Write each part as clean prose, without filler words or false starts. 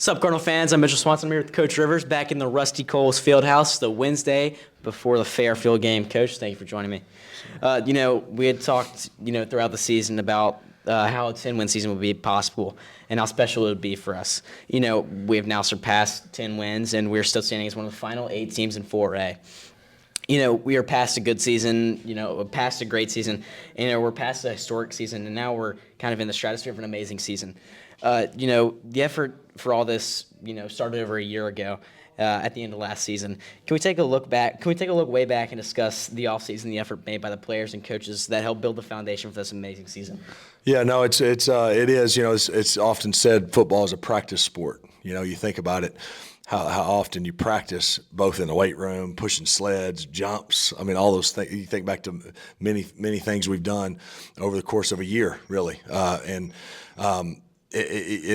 What's up, Cardinal fans? I'm Mitchell Swanson. I'm here with Coach Rivers back in the Rusty Coles Fieldhouse the Wednesday before the Fairfield game. Coach, thank you for joining me. We had talked, throughout the season about how a 10-win season would be possible and how special it would be for us. We have now surpassed 10 wins, and we're still standing as one of the final 8 teams in 4A. We are past a good season, past a great season, and we're past a historic season, and now we're kind of in the stratosphere of an amazing season. The effort for all this, started over a year ago at the end of last season. Can we take a look back? Can we take a look way back and discuss the offseason, the effort made by the players and coaches that helped build the foundation for this amazing season? Yeah, no, it is. It's often said football is a practice sport. You think about it. How often you practice both in the weight room, pushing sleds, jumps. I mean, all those things. You think back to many things we've done over the course of a year, really. And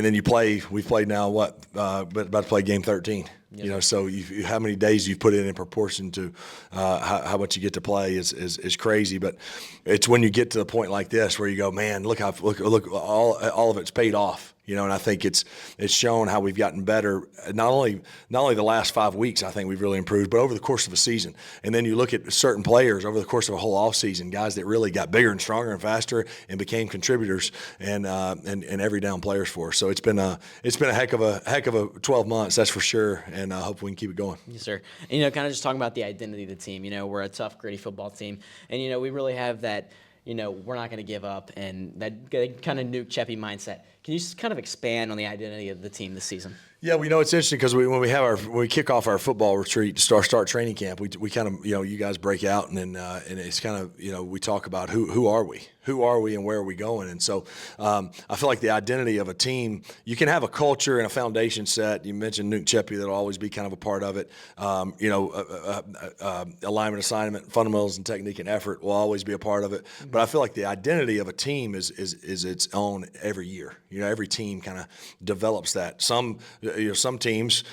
then you play. We've played now about to play game 13. Yes. So how many days you've put in proportion to how much you get to play is crazy. But it's when you get to the point like this where you go, man, look all of it's paid off. And I think it's shown how we've gotten better. Not only the last 5 weeks, I think we've really improved, but over the course of a season. And then you look at certain players over the course of a whole offseason, guys that really got bigger and stronger and faster and became contributors and every down players for us. So it's been a heck of a 12 months, that's for sure. And I hope we can keep it going. Yes, sir. And, kind of just talking about the identity of the team. We're a tough, gritty football team, and we really have that. We're not going to give up, and that kind of Nuke Cheppy mindset. Can you just kind of expand on the identity of the team this season? Yeah, it's interesting because when we kick off our football retreat to start training camp, we kind of you guys break out and it's kind of we talk about who are we and where are we going, and so I feel like the identity of a team, you can have a culture and a foundation set. You mentioned Nuke Cheppy, that'll always be kind of a part of it. Alignment, assignment, fundamentals, and technique and effort will always be a part of it. Mm-hmm. But I feel like the identity of a team is its own every year. Every team kind of develops that. Some teams,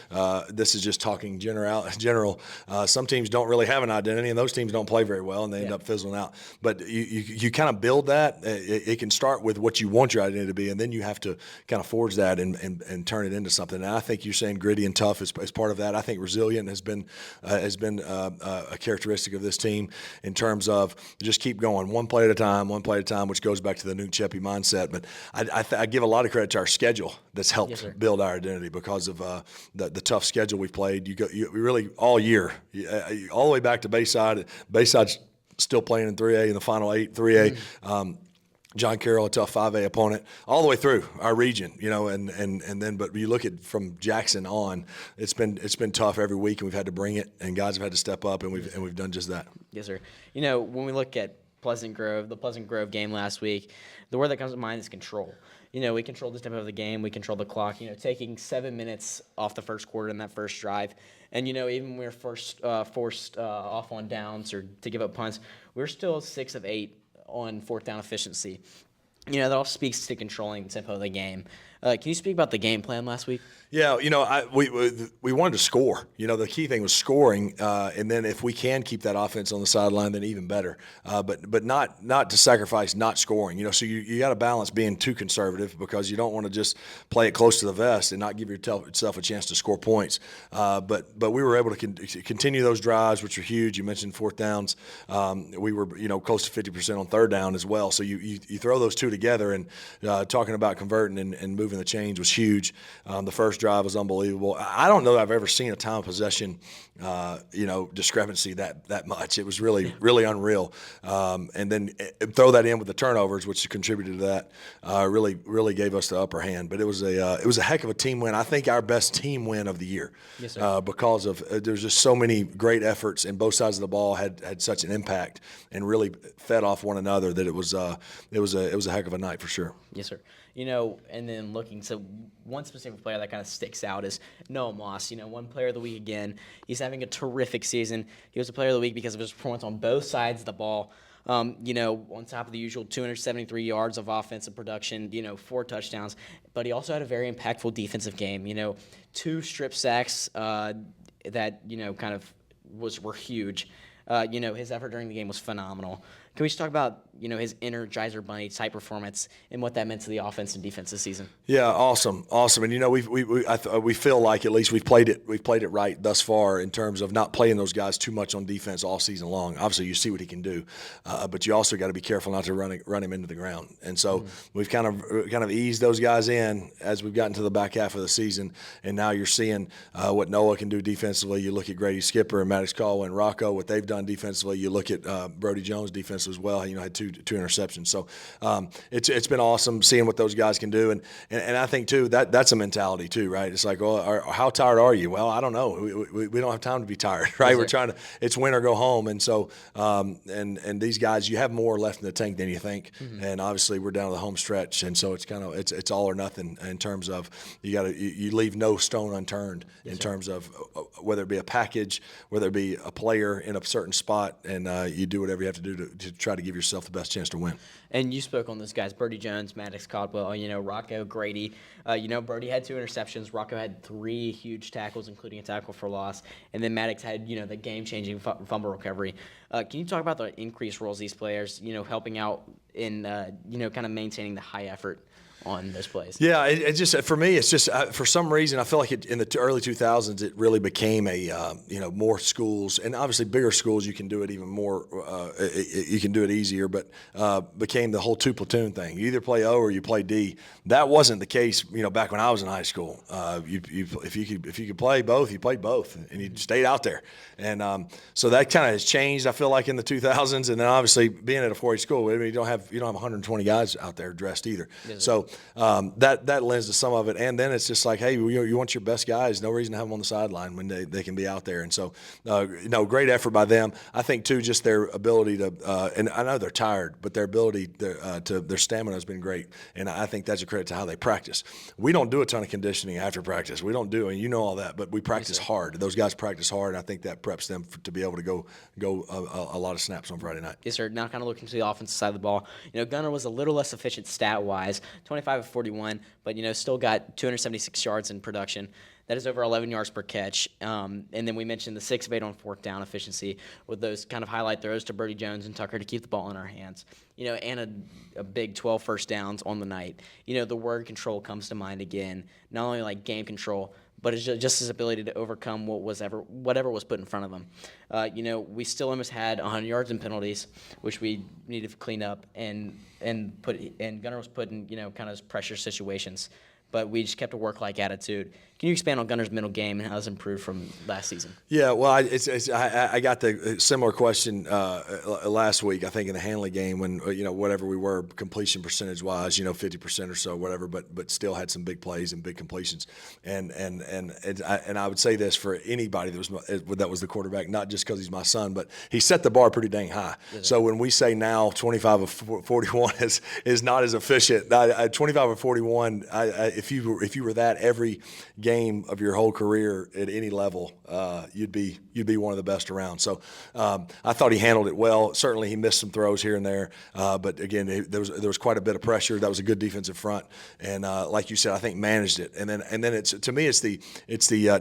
this is just talking general. Some teams don't really have an identity, and those teams don't play very well, and they end up fizzling out. But you kind of build that. It can start with what you want your identity to be, and then you have to kind of forge that and turn it into something. And I think you're saying gritty and tough is part of that. I think resilient has been a characteristic of this team in terms of just keep going one play at a time, which goes back to the Nuke Cheppy mindset. But I give a lot of credit to our schedule that's helped build our identity because of the tough schedule we've played. You really all year, all the way back to Bayside. Bayside's still playing in 3A in the final 8 3A. Mm-hmm. John Carroll, a tough 5A opponent, all the way through our region, and then but you look at from Jackson on, it's been tough every week, and we've had to bring it, and guys have had to step up, and we've done just that. Yes, sir. When we look at the Pleasant Grove game last week, the word that comes to mind is control. We controlled the tempo of the game. We controlled the clock, taking 7 minutes off the first quarter in that first drive. And, even when we were forced off on downs or to give up punts, we were still 6 of 8 on fourth down efficiency. That all speaks to controlling the tempo of the game. Can you speak about the game plan last week? Yeah, we wanted to score. The key thing was scoring, and then if we can keep that offense on the sideline, then even better. But not to sacrifice not scoring. So you got to balance being too conservative because you don't want to just play it close to the vest and not give yourself a chance to score points. But we were able to continue those drives, which are huge. You mentioned fourth downs. We were close to 50% on third down as well. So you throw those two together, and talking about converting and moving the chains was huge. The first drive was unbelievable. I don't know that I've ever seen a time of possession, discrepancy that much. It was really unreal. And then throw that in with the turnovers, which contributed to that, really gave us the upper hand. But it was a heck of a team win. I think our best team win of the year. Yes, sir. Because of there's just so many great efforts, and both sides of the ball had such an impact and really fed off one another that it was a heck of a night for sure. Yes, sir. And then looking to one specific player that kind of sticks out is Noah Moss. One player of the week again. He's having a terrific season. He was a player of the week because of his performance on both sides of the ball. On top of the usual 273 yards of offensive production, 4 touchdowns. But he also had a very impactful defensive game. 2 strip sacks that, kind of were huge. His effort during the game was phenomenal. Can we just talk about his Energizer Bunny type performance and what that meant to the offense and defense this season? Yeah, awesome, and we feel like at least we've played it right thus far in terms of not playing those guys too much on defense all season long. Obviously, you see what he can do, but you also got to be careful not to run him into the ground. And so we've kind of eased those guys in as we've gotten to the back half of the season, and now you're seeing what Noah can do defensively. You look at Grady Skipper and Maddox Caldwell and Rocco, what they've done defensively. You look at Brody Jones' defense as well. Had two interceptions. So it's been awesome seeing what those guys can do, and I think too that's a mentality too, right? It's like, how tired are you? Well, I don't know. We don't have time to be tired, right? We're trying to. It's win or go home, and so and these guys, you have more left in the tank than you think, and obviously we're down to the home stretch, and so it's all or nothing in terms of you leave no stone unturned in terms of whether it be a package, whether it be a player in a certain spot, and you do whatever you have to do to try to give yourself the best chance to win. And you spoke on those guys, Brody Jones, Maddox Caldwell, Rocco, Grady. Brody had 2 interceptions. Rocco had 3 huge tackles, including a tackle for loss. And then Maddox had, the game-changing fumble recovery. Can you talk about the increased roles these players, helping out in, kind of maintaining the high effort on those plays? Yeah, it just for me, it's just for some reason I feel like in the early 2000s it really became a more schools, and obviously bigger schools you can do it even more, you can do it easier, but became the whole 2 platoon thing. You either play O or you play D. That wasn't the case, back when I was in high school. If you could play both, you played both, and you stayed out there, and so that kind of has changed. I feel like in the 2000s, and then obviously being at a 4-H school, you don't have 120 guys out there dressed either. Yes, so. That lends to some of it, and then it's just like, hey, you want your best guys. No reason to have them on the sideline when they can be out there, and so great effort by them. I think too, just their ability to, and I know they're tired, but their ability their stamina has been great, and I think that's a credit to how they practice. We don't do a ton of conditioning after practice. We don't do, and you know all that, but we practice hard. Those guys practice hard, and I think that preps them to be able to go a lot of snaps on Friday night. Yes, sir. Now kind of looking to the offensive side of the ball. Gunner was a little less efficient stat-wise, 25 of 41, but still got 276 yards in production. That is over 11 yards per catch. And then we mentioned the 6 of 8 on 4th down efficiency with those kind of highlight throws to Brody Jones and Tucker to keep the ball in our hands. And a big 12 first downs on the night. The word control comes to mind again. Not only like game control, but it's just his ability to overcome whatever was put in front of him. We still almost had 100 yards in penalties, which we needed to clean up, and Gunner was put in kind of pressure situations, but we just kept a work-like attitude. Can you expand on Gunner's mental game and how it's improved from last season? Yeah, well, I got the similar question last week, I think, in the Hanley game when, whatever we were completion percentage-wise, 50% or so, whatever, but still had some big plays and big completions. And I would say this for anybody that was the quarterback, not just because he's my son, but he set the bar pretty dang high. Yes, so when we say now 25 of 41 is not as efficient, 25 of 41, if you were that every game of your whole career at any level, you'd be one of the best around. So I thought he handled it well. Certainly he missed some throws here and there, but again, there was quite a bit of pressure. That was a good defensive front, and like you said, I think managed it. And then it's, to me, it's the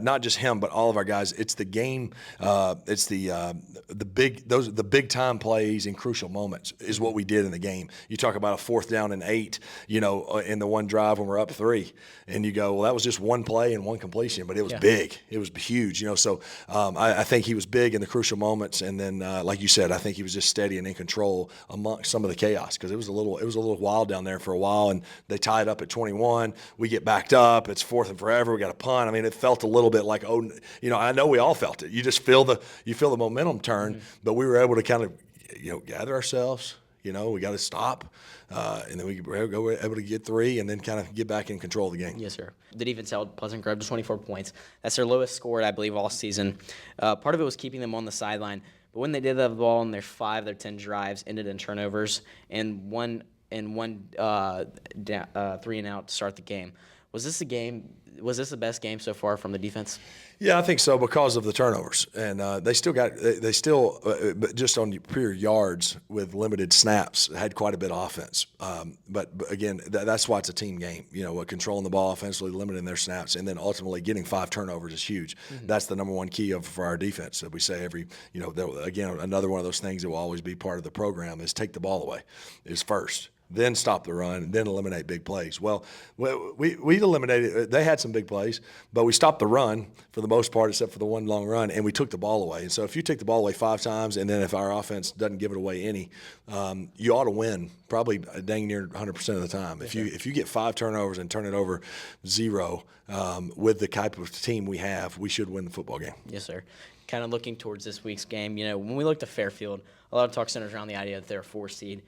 not just him but all of our guys. It's the game. It's the big time plays in crucial moments is what we did in the game. You talk about a 4th down and 8, in the one drive when we're up 3, and you go, well, that was just one play and one completion, but it was big. It was huge, So I think he was big in the crucial moments, and then like you said, I think he was just steady and in control amongst some of the chaos, because it was a little wild down there for a while, and they tied up at 21. We get backed up. It's 4th and forever. We got a punt. I mean, it felt a little bit like, I know we all felt it. You just feel the momentum turn, but we were able to kind of gather ourselves. We got to stop, and then we were able to get 3 and then kind of get back in control of the game. Yes, sir. The defense held Pleasant Grove to 24 points. That's their lowest score, I believe, all season. Part of it was keeping them on the sideline, but when they did have the ball in their 10 drives ended in turnovers and one 3 and out to start the game. Was this the best game so far from the defense? Yeah, I think so because of the turnovers, and they still but just on pure yards with limited snaps had quite a bit of offense. But again, that's why it's a team game. Controlling the ball offensively, limiting their snaps, and then ultimately getting 5 turnovers is huge. Mm-hmm. That's the number one key for our defense. That we say again, another one of those things that will always be part of the program is take the ball away, is first. Then stop the run, and then eliminate big plays. Well, we eliminated. They had some big plays, but we stopped the run for the most part, except for the one long run, and we took the ball away. And so, if you take the ball away 5 times, and then if our offense doesn't give it away any, you ought to win probably dang near 100% of the time. If you get 5 turnovers and turn it over 0, with the type of team we have, we should win the football game. Yes, sir. Kind of looking towards this week's game, when we look to Fairfield, a lot of talk centers around the idea that they're a 4 seed.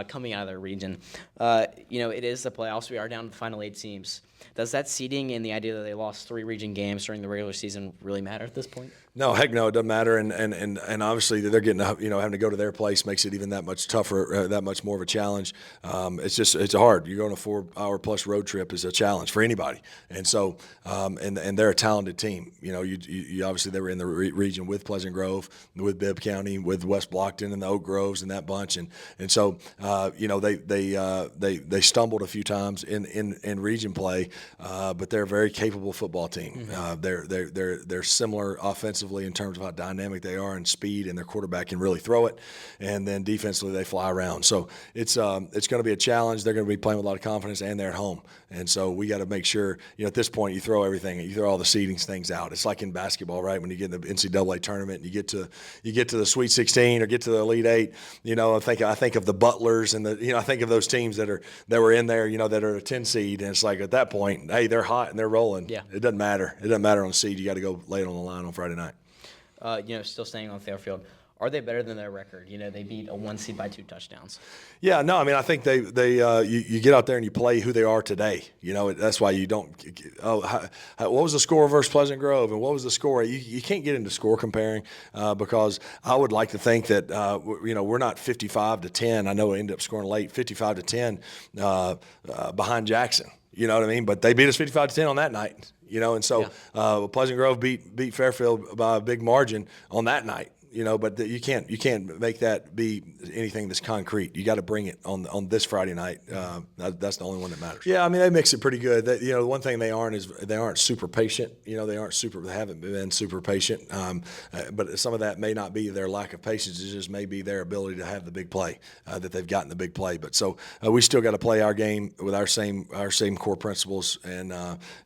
Coming out of their region. It is the playoffs. We are down to the final 8 teams. Does that seeding and the idea that they lost 3 region games during the regular season really matter at this point? No, heck no, it doesn't matter. And obviously they're getting, having to go to their place makes it even that much tougher, that much more of a challenge. It's hard. You're going a 4-hour plus road trip is a challenge for anybody. And so, and they're a talented team. You obviously they were in the region with Pleasant Grove, with Bibb County, with West Blockton and the Oak Groves and that bunch. And so, they stumbled a few times in region play, but they're a very capable football team. Mm-hmm. They're similar offensively in terms of how dynamic they are and speed, and their quarterback can really throw it. And then defensively, they fly around. So it's going to be a challenge. They're going to be playing with a lot of confidence, and they're at home. And so we got to make sure, at this point, you throw everything, you throw all the seeding things out. It's like in basketball, right? When you get in the NCAA tournament, and you get to the Sweet 16 or get to the Elite 8. I think of the Butlers and I think of those teams that were in there, that are a 10 seed, and it's like at that point, hey, they're hot and they're rolling. Yeah. It doesn't matter. It doesn't matter on the seed. You got to go lay it on the line on Friday night. Still staying on Fairfield, are they better than their record? They beat a 1 seed by 2 touchdowns. Yeah, no, I mean, I think you get out there and you play who they are today. That's why you don't. What was the score versus Pleasant Grove, and what was the score? You can't get into score comparing because I would like to think that we're not 55-10. I know we ended up scoring late, 55-10 behind Jackson. You know what I mean? But they beat us 55-10 on that night. And so Pleasant Grove beat Fairfield by a big margin on that night. But you can't make that be anything that's concrete. You got to bring it on this Friday night. That's the only one that matters. Yeah, I mean, they mix it pretty good. The one thing they aren't is they aren't super patient. They haven't been super patient. But some of that may not be their lack of patience. It just may be their ability to have the big play that they've gotten the big play. But so we still got to play our game with our same core principles and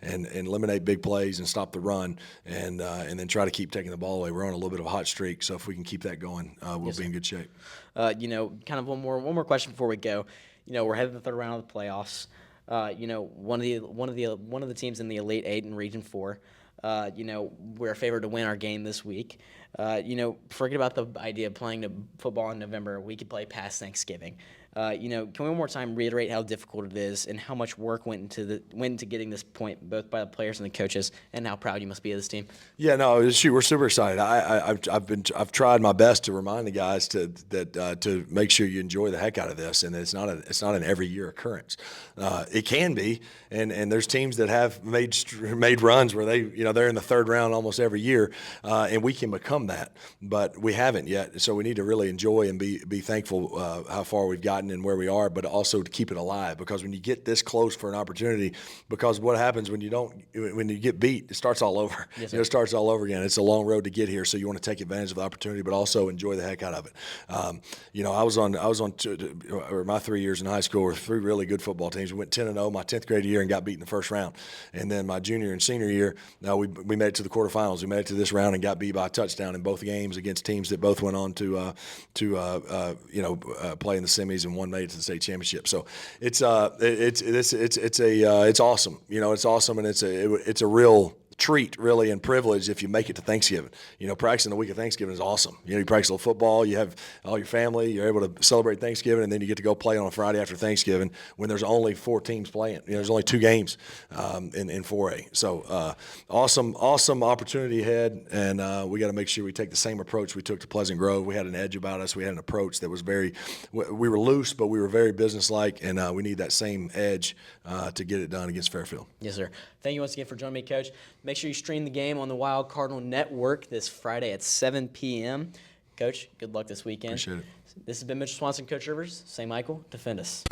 eliminate big plays and stop the run and then try to keep taking the ball away. We're on a little bit of a hot streak, so if we can keep that going, we'll be in good shape. Kind of one more question before we go. We're headed to the third round of the playoffs. One of the teams in the Elite 8 in Region 4. We're favored to win our game this week. Forget about the idea of playing football in November. We could play past Thanksgiving. Can we one more time reiterate how difficult it is and how much work went into getting this point, both by the players and the coaches, and how proud you must be of this team? Yeah, no, we're super excited. I've tried my best to remind the guys to make sure you enjoy the heck out of this, and it's not an every year occurrence. It can be, and there's teams that have made runs where they're in the third round almost every year, and we can become that, but we haven't yet. So we need to really enjoy and be thankful how far we've gotten and where we are, but also to keep it alive, because when you get this close for an opportunity, because what happens when you get beat, it starts all over. Yes, it starts all over again. It's a long road to get here, so you want to take advantage of the opportunity, but also enjoy the heck out of it. I was on my 3 years in high school were 3 really good football teams. We went 10-0 my 10th grade year and got beat in the first round, and then my junior and senior year, we made it to the quarterfinals. We made it to this round and got beat by a touchdown in both games against teams that both went on to play in the semis, and one made it to the state championship. So it's awesome. It's awesome, and it's a real treat, really, and privilege if you make it to Thanksgiving. Practicing the week of Thanksgiving is awesome. You practice a little football, you have all your family, you're able to celebrate Thanksgiving, and then you get to go play on a Friday after Thanksgiving when there's only 4 teams playing. There's only 2 games in 4A. So awesome opportunity ahead, and we got to make sure we take the same approach we took to Pleasant Grove. We had an edge about us. We had an approach that was we were loose, but we were very businesslike, and we need that same edge to get it done against Fairfield. Yes, sir. Thank you once again for joining me, Coach. Make sure you stream the game on the Wild Cardinal Network this Friday at 7 p.m. Coach, good luck this weekend. Appreciate it. This has been Mitchell Swanson, Coach Rivers. St. Michael, defend us.